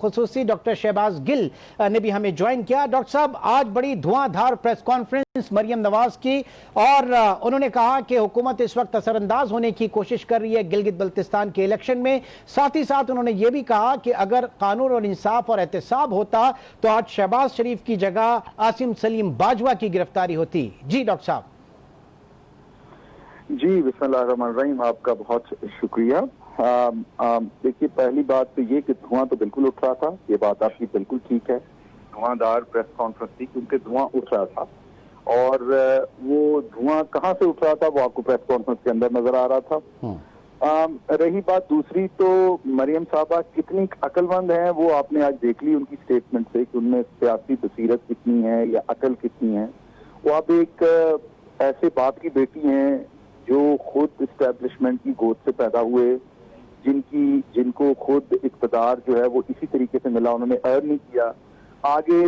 खुसूसी doctor Shahbaz Gill ने भी हमें ज्वाइन किया। डॉक्टर साहब, आज बड़ी धुआंधार प्रेस कॉन्फ्रेंस मरियम नवाज की और उन्होंने कहा कि हुकूमत इस वक्त असरअंदाज होने की कोशिश कर रही है गिलगित बल्तिस्तान के इलेक्शन में। साथ ही साथ उन्होंने यह भी कहा कि अगर कानून और इंसाफ और एहतसाब होता तो आज शहबाज शरीफ की जगह आसिम सलीम बाजवा की गिरफ्तारी होती। जी डॉक्टर साहब। जी बिस्मिल्लाहिर्रहमानिर्रहीम, आपका बहुत शुक्रिया। देखिए, पहली बात तो ये कि धुआं तो बिल्कुल उठ रहा था, ये बात आपकी बिल्कुल ठीक है। धुआंधार प्रेस कॉन्फ्रेंस थी क्योंकि धुआं उठ रहा था, और वो धुआं कहाँ से उठ रहा था वो आपको प्रेस कॉन्फ्रेंस के अंदर नजर आ रहा था। रही बात दूसरी, तो मरियम साहबा कितनी अक्लमंद हैं वो आपने आज देख ली उनकी स्टेटमेंट से कि उनमें सियासी बसीरत कितनी है या अकल कितनी है। वो आप एक ऐसे बाप की बेटी हैं जो खुद इस्टेब्लिशमेंट की गोद से पैदा हुए, जिनको खुद इक़्तिदार जो है वो इसी तरीके से मिला, उन्होंने अर्न नहीं किया। आगे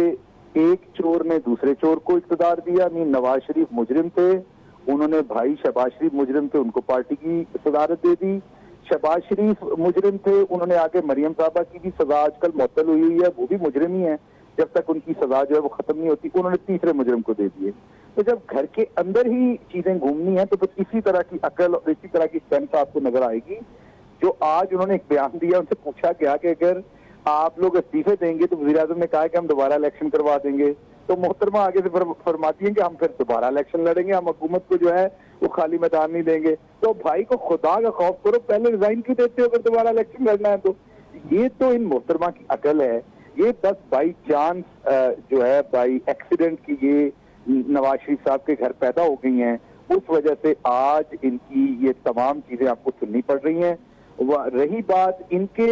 एक चोर ने दूसरे चोर को इक़्तिदार दिया। नहीं, नवाज शरीफ मुजरिम थे, उन्होंने भाई शहबाज शरीफ मुजरिम थे, उनको पार्टी की सदारत दे दी। शहबाज शरीफ मुजरिम थे, उन्होंने आगे मरियम साहबा की भी सजा आजकल मुअत्तल हुई है, वो भी मुजरिम ही है, जब तक उनकी सजा जो है वो खत्म नहीं होती, उन्होंने तीसरे मुजरिम को दे दिए। तो जब घर के अंदर ही चीजें घूमनी है तो फिर इसी तरह की अकल और इसी तरह की स्ट्रेंथ आपको नजर आएगी। जो आज उन्होंने एक बयान दिया, उनसे पूछा गया कि अगर आप लोग इस्तीफे देंगे तो वज़ीर आज़म ने कहा कि हम दोबारा इलेक्शन करवा देंगे, तो मोहतरमा आगे से फरमाती है कि हम फिर दोबारा इलेक्शन लड़ेंगे, हम हुकूमत को जो है वो खाली मैदान नहीं देंगे। तो भाई को खुदा का खौफ करो, पहले रिजाइन क्यों देते हो अगर दोबारा इलेक्शन लड़ना है तो। ये तो इन मोहतरमा की अकल है। ये बस बाई चांस जो है बाई एक्सीडेंट की ये नवाज शरीफ साहब के घर पैदा हो गई हैं, उस वजह से आज इनकी ये तमाम चीजें आपको सुननी पड़ रही हैं। रही बात इनके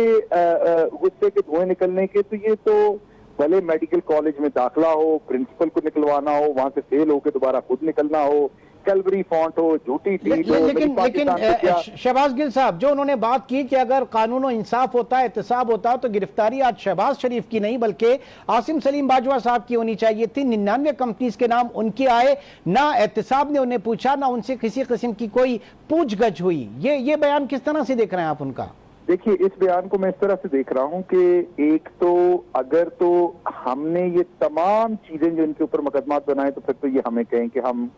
गुस्से के धुएं निकलने के, तो ये तो भले मेडिकल कॉलेज में दाखिला हो, प्रिंसिपल को निकलवाना हो, वहां से फेल होकर दोबारा खुद निकलना हो, कलवरी फॉन्ट हो, झूठी टीट हो। लेकिन शहबाज गिल साहब, जो उन्होंने बात की कि अगर कानून और इंसाफ होता, एहतसाब होता तो गिरफ्तारी आज शहबाज शरीफ की नहीं बल्कि आसिम सलीम बाजवा साहब की होनी चाहिए थी। 99 कंपनीज के नाम उनके आए, ना एहतसाब ने उन्हें पूछा, ना उनसे किसी किस्म की कोई पूछगछ हुई। ये बयान किस तरह से देख रहे हैं आप उनका? देखिए, इस बयान को मैं इस तरह से देख रहा हूं कि एक तो अगर तो हमने ये तमाम चीजें जो इनके ऊपर मुकदमात बनाए तो फिर तो ये हमें कहें कि हम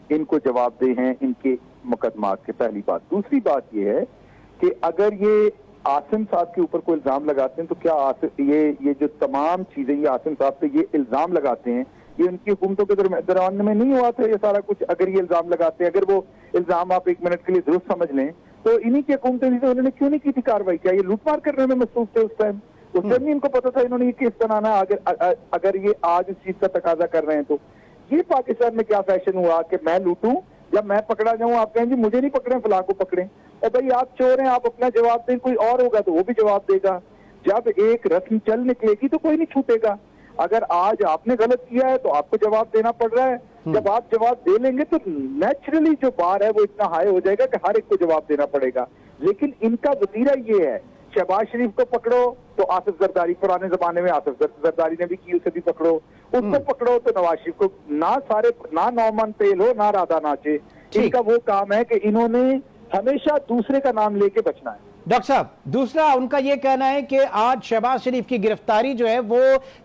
इनको जवाबदेह हैं इनके मुकदमात के, पहली बात। दूसरी बात ये है कि अगर ये आसिम साहब के ऊपर कोई इल्जाम लगाते हैं तो क्या ये जो तमाम चीजें ये आसिम साहब पे ये इल्जाम लगाते हैं, ये उनकी हुकूमतों के दौरान में नहीं हुआ था ये सारा कुछ? अगर ये इल्जाम लगाते हैं, अगर वो इल्जाम आप एक मिनट के लिए जरूर समझ लें, तो इन्हीं की हुकूमतें थी, उन्होंने क्यों नहीं की थी कार्रवाई? क्या ये लूटमार करने में मसरूफ थे उस टाइम नहीं इनको पता था इन्होंने ये केस बनाना? अगर ये आज इस चीज का तकाजा कर रहे हैं तो ये पाकिस्तान में क्या फैशन हुआ कि मैं लूटूं या मैं पकड़ा जाऊं, आप कहें जी मुझे नहीं पकड़े फलां को पकड़े। और भाई आप चोर हैं, आप अपना जवाब दें, कोई और होगा तो वो भी जवाब देगा। जब एक रस्म चल निकलेगी तो कोई नहीं छूटेगा। अगर आज आपने गलत किया है तो आपको जवाब देना पड़ रहा है। जब आप जवाब दे लेंगे तो नेचुरली जो बार है वो इतना हाई हो जाएगा कि हर एक को जवाब देना पड़ेगा। लेकिन इनका वतीरा ये है, शहबाज शरीफ को पकड़ो तो आसिफ जरदारी, पुराने जमाने में आसिफ जरदारी ने भी की, उसे भी पकड़ो, उसको पकड़ो तो नवाज शरीफ को। ना नौमन तेल हो ना राधा नाचे। इनका वो काम है कि इन्होंने हमेशा दूसरे का नाम लेके बचना है। डॉक्टर साहब, दूसरा उनका यह कहना है कि आज शहबाज शरीफ की गिरफ्तारी जो है वो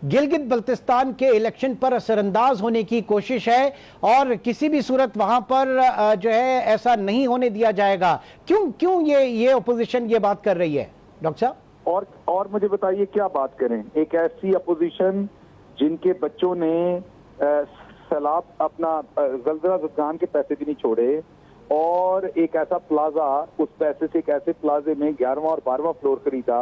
गिलगित बल्तिस्तान के इलेक्शन पर असरअंदाज होने की कोशिश है और किसी भी सूरत वहां पर जो है ऐसा नहीं होने दिया जाएगा। क्यों ये अपोजिशन ये बात कर रही है डॉक्टर साहब? और मुझे बताइए क्या बात करें? एक ऐसी अपोजिशन जिनके बच्चों ने सैलाब अपना जलजला ज़दगान के पैसे भी नहीं छोड़े, और एक ऐसा प्लाजा, उस पैसे से एक ऐसे प्लाजे में 11वां और 12वां फ्लोर खरीदा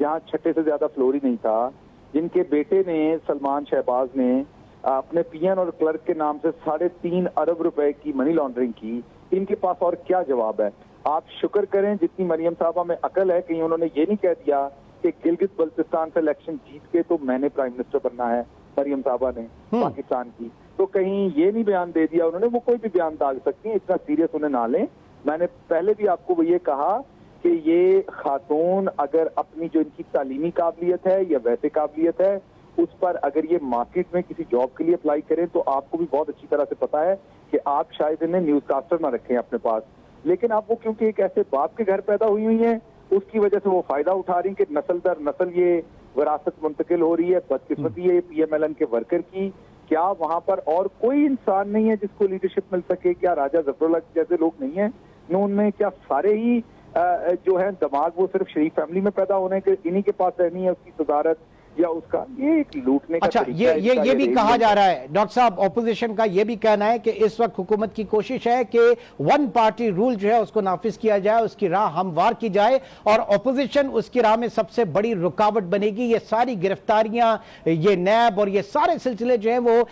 जहां 6 से ज्यादा फ्लोर ही नहीं था, जिनके बेटे ने सलमान शहबाज ने अपने पियन और क्लर्क के नाम से 3.5 अरब रुपए की मनी लॉन्ड्रिंग की। इनके पास और क्या जवाब है? आप शुक्र करें जितनी मरियम साहबा में अकल है, कहीं उन्होंने ये नहीं कह दिया कि गिलगित बल्तिस्तान से इलेक्शन जीत के तो मैंने प्राइम मिनिस्टर बनना है, मरियम साहबा ने पाकिस्तान की। तो कहीं ये नहीं बयान दे दिया उन्होंने, वो कोई भी बयान डाल सकती है, इतना सीरियस उन्हें ना लें। मैंने पहले भी आपको ये कहा कि ये खातून अगर अपनी जो इनकी तालीमी काबिलियत है या वैसे काबिलियत है उस पर अगर ये मार्केट में किसी जॉब के लिए अप्लाई करें तो आपको भी बहुत अच्छी तरह से पता है कि आप शायद इन्हें न्यूज कास्टर ना रखें अपने पास। लेकिन अब वो क्योंकि एक ऐसे बाप के घर पैदा हुई है उसकी वजह से वो फायदा उठा रही कि नस्ल दर नस्ल ये विरासत मुंतकिल हो रही है, बदकिस्मती है पीएमएलएन के वर्कर की। क्या वहां पर और कोई इंसान नहीं है जिसको लीडरशिप मिल सके? क्या राजा जफरुल्लाह जैसे लोग नहीं है नून में? क्या सारे ही जो है दिमाग वो सिर्फ शरीफ फैमिली में पैदा होने के इन्हीं के पास रहनी है उसकी सदारत या उसका? ये एक लूटने का अच्छा, ये भी कहा जा रहा है डॉक्टर साहब, ऑपोजिशन का ये भी कहना है कि इस वक्त हुकूमत की कोशिश है कि वन पार्टी रूल जो है उसको नाफिज किया जाए, उसकी राह हमवार की जाए और ऑपोजिशन उसकी राह में सबसे बड़ी रुकावट बनेगी। ये सारी गिरफ्तारियां, ये नैब और ये सारे सिलसिले जो है वो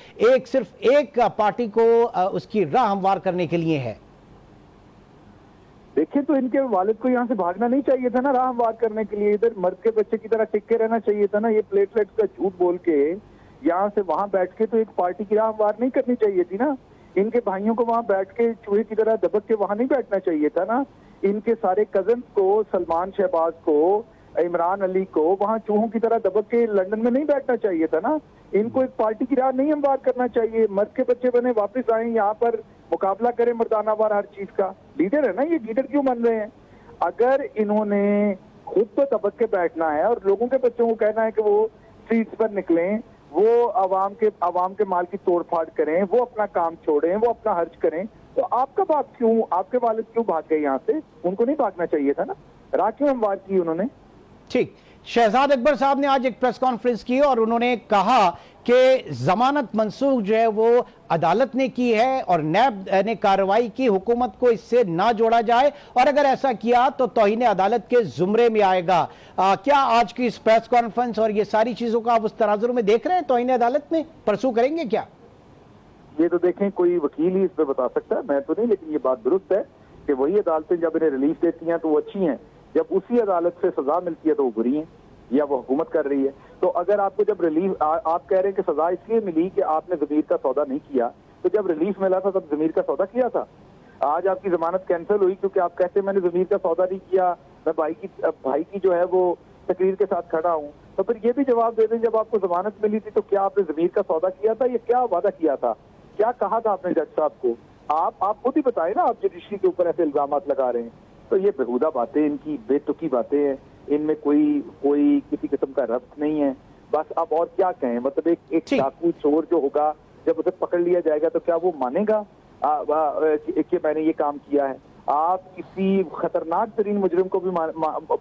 सिर्फ एक पार्टी को उसकी राह हमवार करने के लिए है। देखिए, तो इनके वालिद को यहाँ से भागना नहीं चाहिए था ना राह हमवार करने के लिए, इधर मर्द के बच्चे की तरह टिके रहना चाहिए था ना। ये प्लेटलेट्स का झूठ बोल के यहाँ से वहां बैठ के तो एक पार्टी की राह हमवार नहीं करनी चाहिए थी ना। इनके भाइयों को वहां बैठ के चूहे की तरह दबक के वहां नहीं बैठना चाहिए था ना। इनके सारे कजन को, सलमान शहबाज को, इमरान अली को वहां चूहों की तरह दबक के लंदन में नहीं बैठना चाहिए था ना। इनको एक पार्टी की राह नहीं हमवार करना चाहिए। मर्द के बच्चे बने वापस आए यहाँ पर मुकाबला करें मर्दानावार हर चीज का। लीडर है ना ये, लीडर क्यों बन रहे हैं? अगर इन्होंने खुद तो दबक के बैठना है और लोगों के बच्चों को कहना है कि वो स्ट्रीट्स पर निकलें, वो आवाम के माल की तोड़फाड़ करें, वो अपना काम छोड़ें, वो अपना हर्ज करें, तो आपका बाप क्यों, आपके वालिद क्यों भाग गए यहाँ से? उनको नहीं भागना चाहिए था ना। राह क्यों हमवार की उन्होंने? ठीक, शहजाद अकबर साहब ने आज एक प्रेस कॉन्फ्रेंस की और उन्होंने कहा कि जमानत मंसूख जो है वो अदालत ने की है और नैब ने कार्रवाई की, हुकूमत को इससे ना जोड़ा जाए और अगर ऐसा किया तो तौहीन अदालत के जुमरे में आएगा। क्या आज की इस प्रेस कॉन्फ्रेंस और ये सारी चीजों का आप उस तराजुर में देख रहे हैं? तौहीन अदालत में परसू करेंगे क्या? ये तो देखें, कोई वकील ही इस पर बता सकता है, मैं तो नहीं। लेकिन ये बात दुरुस्त है कि वही अदालतें जब इन्हें रिलीफ देती हैं तो वो अच्छी हैं, जब उसी अदालत से सजा मिलती है तो वो बुरी है या वो हुकूमत कर रही है। तो अगर आपको जब रिलीफ आप कह रहे हैं कि सजा इसलिए मिली कि आपने जमीर का सौदा नहीं किया, तो जब रिलीफ मिला था तब जमीर का सौदा किया था। आज आपकी जमानत कैंसिल हुई क्योंकि आप कहते मैंने जमीर का सौदा नहीं किया, मैं भाई की जो है वो तकरीर के साथ खड़ा हूँ। तो फिर ये भी जवाब दे दें, जब आपको जमानत मिली थी तो क्या आपने जमीर का सौदा किया था? ये क्या वादा किया था? क्या कहा था आपने जज साहब को? आप खुद ही बताए ना, आप जुडिशरी के ऊपर ऐसे इल्जाम लगा रहे हैं। तो ये बेहुदा बातें, इनकी बेतुकी बातें हैं, इनमें कोई किसी किस्म का रब्त नहीं है। बस अब और क्या कहें, मतलब एक डाकू चोर जो होगा जब उसे पकड़ लिया जाएगा तो क्या वो मानेगा कि मैंने ये काम किया है? आप किसी खतरनाक तरीन मुजरिम को भी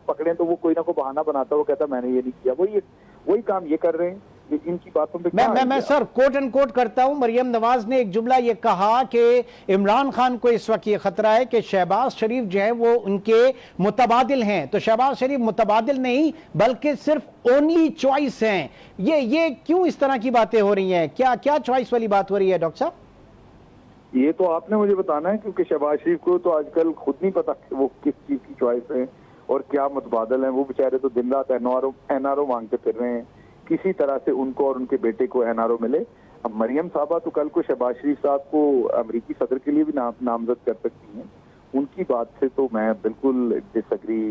पकड़ें तो वो कोई ना कोई बहाना बनाता, वो कहता मैंने ये नहीं किया। वही काम ये कर रहे हैं। इनकी बातों पे मैं सर कोट एंड कोट करता हूं। मरियम नवाज ने एक जुमला ये कहा कि इमरान खान को इस वक्त ये खतरा है कि शहबाज शरीफ जो है वो उनके मुतबादिल हैं। तो शहबाज शरीफ मुतबादिल नहीं बल्कि सिर्फ ओनली चॉइस हैं। ये क्यों इस तरह की बातें हो रही हैं? क्या चॉइस वाली बात हो रही है डॉक्टर साहब? ये तो आपने मुझे बताना है, क्योंकि शहबाज शरीफ को तो आजकल खुद नहीं पता कि वो किस चीज की चॉइस है और क्या मुतबादल है। वो बेचारे तो दिन रात एनआरओ मांगते फिर रहे हैं, किसी तरह से उनको और उनके बेटे को एनआरओ मिले। अब मरियम साहबा तो कल को शहबाज शरीफ साहब को अमेरिकी सदर के लिए भी नामजद कर सकती हैं। उनकी बात से तो मैं बिल्कुल डिसएग्री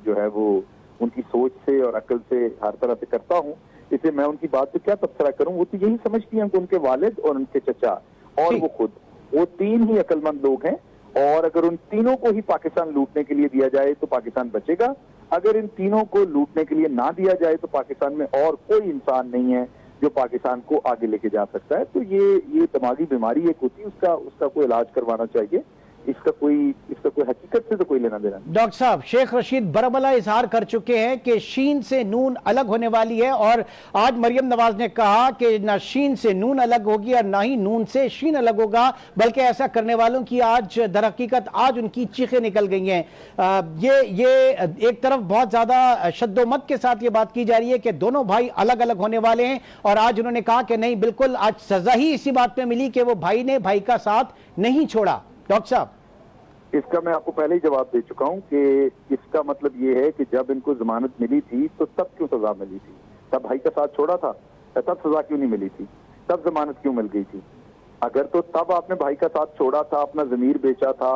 जो है वो उनकी सोच से और अकल से हर तरह से करता हूँ। इसलिए मैं उनकी बात से क्या तबसरा करूँ। वो तो यही समझती हैं कि उनके वालिद और उनके चचा और वो खुद, वो तीन ही अक्लमंद लोग हैं और अगर उन तीनों को ही पाकिस्तान लूटने के लिए दिया जाए तो पाकिस्तान बचेगा। अगर इन तीनों को लूटने के लिए ना दिया जाए तो पाकिस्तान में और कोई इंसान नहीं है जो पाकिस्तान को आगे लेके जा सकता है। तो ये दिमागी बीमारी एक होती है, उसका कोई इलाज करवाना चाहिए। इसका कोई हकीकत से तो कोई लेना देना। डॉक्टर साहब, शेख रशीद बरबला इजहार कर चुके हैं कि शीन से नून अलग होने वाली है और आज मरियम नवाज ने कहा कि ना शीन से नून अलग होगी और ना ही नून से शीन अलग होगा, बल्कि ऐसा करने वालों की आज दर हकीकत आज उनकी चीखें निकल गई हैं। ये एक तरफ बहुत ज्यादा शद्दोमत के साथ ये बात की जा रही है कि दोनों भाई अलग अलग होने वाले हैं और आज उन्होंने कहा कि नहीं, बिल्कुल आज सजा ही इसी बात में मिली कि वो भाई ने भाई का साथ नहीं छोड़ा। डॉक्टर साहब, इसका मैं आपको पहले ही जवाब दे चुका हूं कि इसका मतलब ये है कि जब इनको जमानत मिली थी तो तब क्यों सजा मिली थी? तब भाई का साथ छोड़ा था, तब सजा क्यों नहीं मिली थी? तब जमानत क्यों मिल गई थी? अगर तो तब आपने भाई का साथ छोड़ा था, अपना जमीर बेचा था,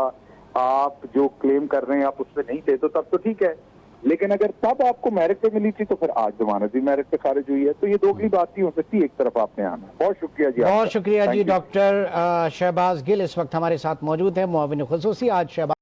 आप जो क्लेम कर रहे हैं आप उसमें नहीं थे, तो तब तो ठीक है। लेकिन अगर तब आपको मेरिट पे मिली थी तो फिर आज जमानत भी मेरिट पे खारिज हुई है। तो ये दोगली बात नहीं हो सकती, एक तरफ आपने आना। बहुत शुक्रिया जी, बहुत शुक्रिया जी। डॉक्टर शहबाज गिल इस वक्त हमारे साथ मौजूद है, मुआविन खुसूसी। आज शहबाज